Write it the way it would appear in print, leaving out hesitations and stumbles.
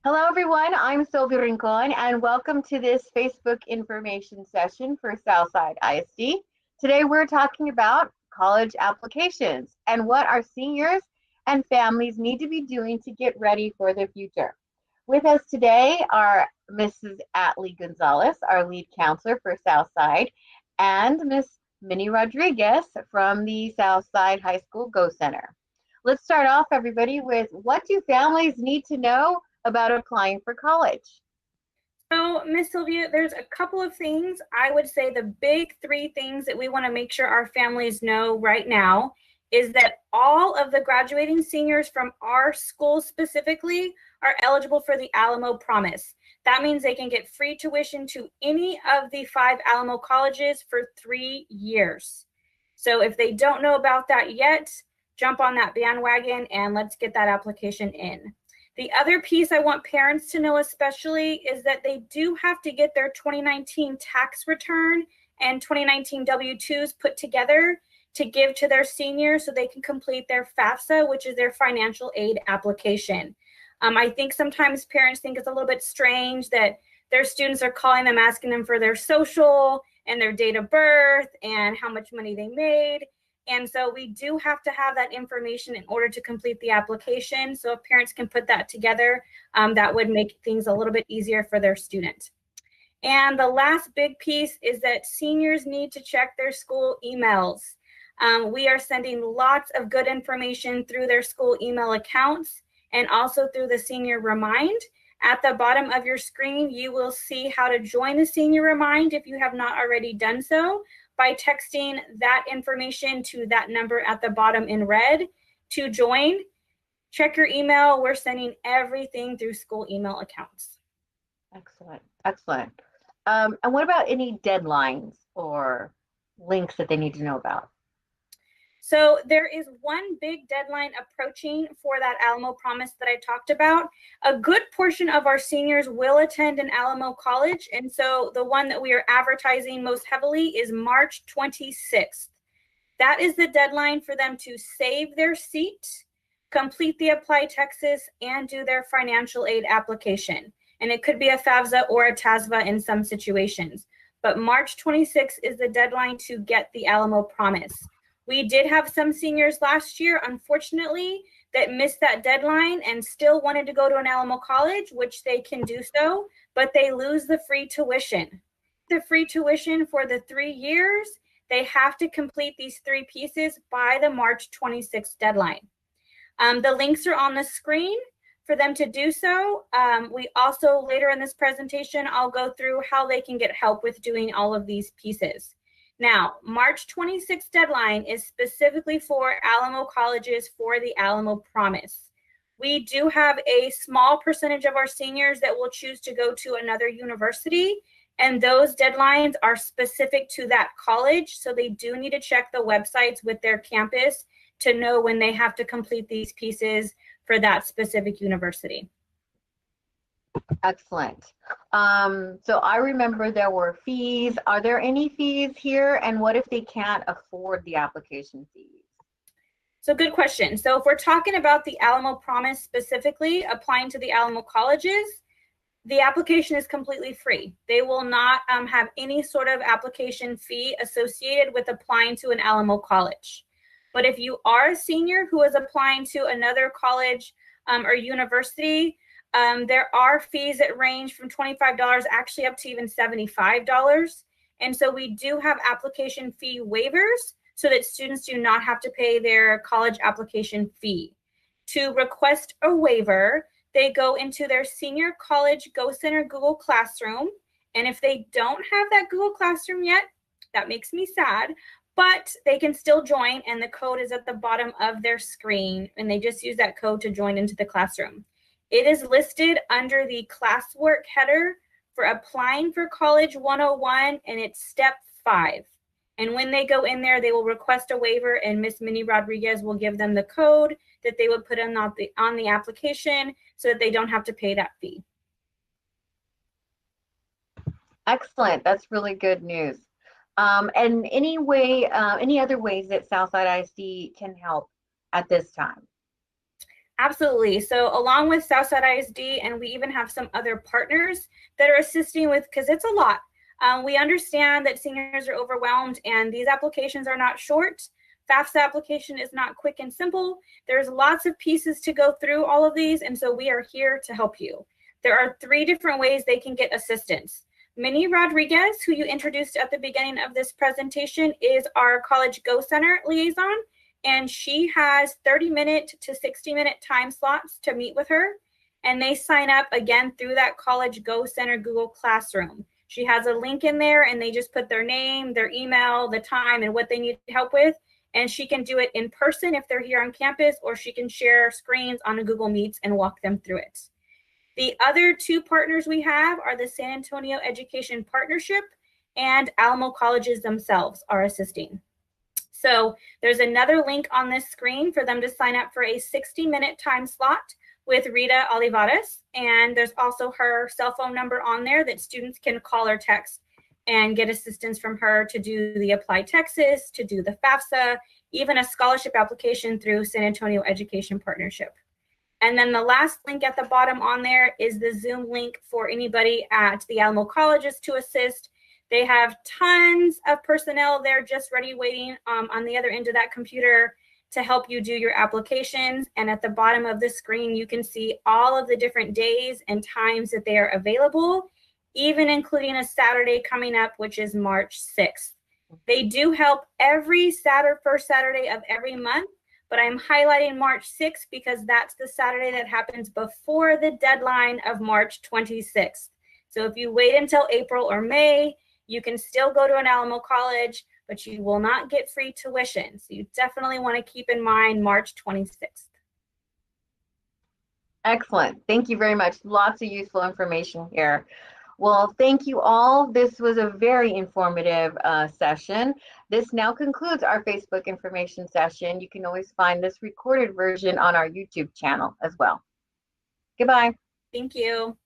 Hello, everyone. I'm Sylvia Rincon, and welcome to this Facebook information session for Southside ISD. Today, we're talking about college applications and what our seniors and families need to be doing to get ready for the future. With us today are Mrs. Atlee Gonzalez, our lead counselor for Southside, and Miss Minnie Rodriguez from the Southside High School Go Center. Let's start off, everybody, with what do families need to know about applying for college? So, Miss Sylvia, there's a couple of things. I would say the big three things that we want to make sure our families know right now is that all of the graduating seniors from our school specifically are eligible for the Alamo Promise. That means they can get free tuition to any of the 5 Alamo colleges for 3 years. So if they don't know about that yet, jump on that bandwagon and let's get that application in. The other piece I want parents to know especially is that they do have to get their 2019 tax return and 2019 W-2s put together to give to their seniors so they can complete their FAFSA, which is their financial aid application. I think sometimes parents think it's a little bit strange that their students are calling them, asking them for their social and their date of birth and how much money they made. And so we do have to have that information in order to complete the application. So if parents can put that together, that would make things a little bit easier for their student. And the last big piece is that seniors need to check their school emails. We are sending lots of good information through their school email accounts and also through the Senior Remind. At the bottom of your screen, you will see how to join the Senior Remind if you have not already done so, by texting that information to that number at the bottom in red to join. Check your email. We're sending everything through school email accounts. Excellent, excellent. And what about any deadlines or links that they need to know about? So there is one big deadline approaching for that Alamo Promise that I talked about. A good portion of our seniors will attend an Alamo college. And so the one that we are advertising most heavily is March 26th. That is the deadline for them to save their seat, complete the Apply Texas, and do their financial aid application. And it could be a FAFSA or a TASVA in some situations. But March 26th is the deadline to get the Alamo Promise. We did have some seniors last year, unfortunately, that missed that deadline and still wanted to go to an Alamo college, which they can do so, but they lose the free tuition. The free tuition for the 3 years, they have to complete these 3 pieces by the March 26th deadline. The links are on the screen for them to do so. We also, later in this presentation, I'll go through how they can get help with doing all of these pieces. Now, March 26th deadline is specifically for Alamo colleges for the Alamo Promise. We do have a small percentage of our seniors that will choose to go to another university, and those deadlines are specific to that college. So they do need to check the websites with their campus to know when they have to complete these pieces for that specific university. Excellent. So I remember there were fees. Are there any fees here? And what if they can't afford the application fees? So good question. So if we're talking about the Alamo Promise specifically, applying to the Alamo colleges, the application is completely free. They will not have any sort of application fee associated with applying to an Alamo college. But if you are a senior who is applying to another college or university, there are fees that range from $25 actually up to even $75. And so we do have application fee waivers so that students do not have to pay their college application fee. To request a waiver, they go into their Senior College Go Center Google Classroom. And if they don't have that Google Classroom yet, that makes me sad, but they can still join, and the code is at the bottom of their screen, and they just use that code to join into the classroom. It is listed under the classwork header for applying for College 101, and it's step 5. And when they go in there, they will request a waiver, and Miss Minnie Rodriguez will give them the code that they would put on the application so that they don't have to pay that fee. Excellent. That's really good news. And any other ways that Southside ISD can help at this time? Absolutely. So along with Southside ISD, and we even have some other partners that are assisting with, because it's a lot. We understand that seniors are overwhelmed and these applications are not short. FAFSA application is not quick and simple. There's lots of pieces to go through all of these, and so we are here to help you. There are 3 different ways they can get assistance. Minnie Rodriguez, who you introduced at the beginning of this presentation, is our College Go Center liaison, and she has 30-minute to 60-minute time slots to meet with her, and they sign up again through that College Go Center Google Classroom. She has a link in there, and they just put their name, their email, the time, and what they need help with, and she can do it in person if they're here on campus, or she can share screens on a Google Meets and walk them through it. The other 2 partners we have are the San Antonio Education Partnership, and Alamo Colleges themselves are assisting. So there's another link on this screen for them to sign up for a 60-minute time slot with Rita Olivares, and there's also her cell phone number on there that students can call or text and get assistance from her to do the Apply Texas, to do the FAFSA, even a scholarship application through San Antonio Education Partnership. And then the last link at the bottom on there is the Zoom link for anybody at the Alamo Colleges to assist. They have tons of personnel there just ready waiting on the other end of that computer to help you do your applications. And at the bottom of the screen, you can see all of the different days and times that they are available, even including a Saturday coming up, which is March 6th. They do help every first Saturday of every month, but I'm highlighting March 6th because that's the Saturday that happens before the deadline of March 26th. So if you wait until April or May, you can still go to an Alamo College, but you will not get free tuition. So you definitely want to keep in mind March 26th. Excellent. Thank you very much. Lots of useful information here. Well, thank you all. This was a very informative session. This now concludes our Facebook information session. You can always find this recorded version on our YouTube channel as well. Goodbye. Thank you.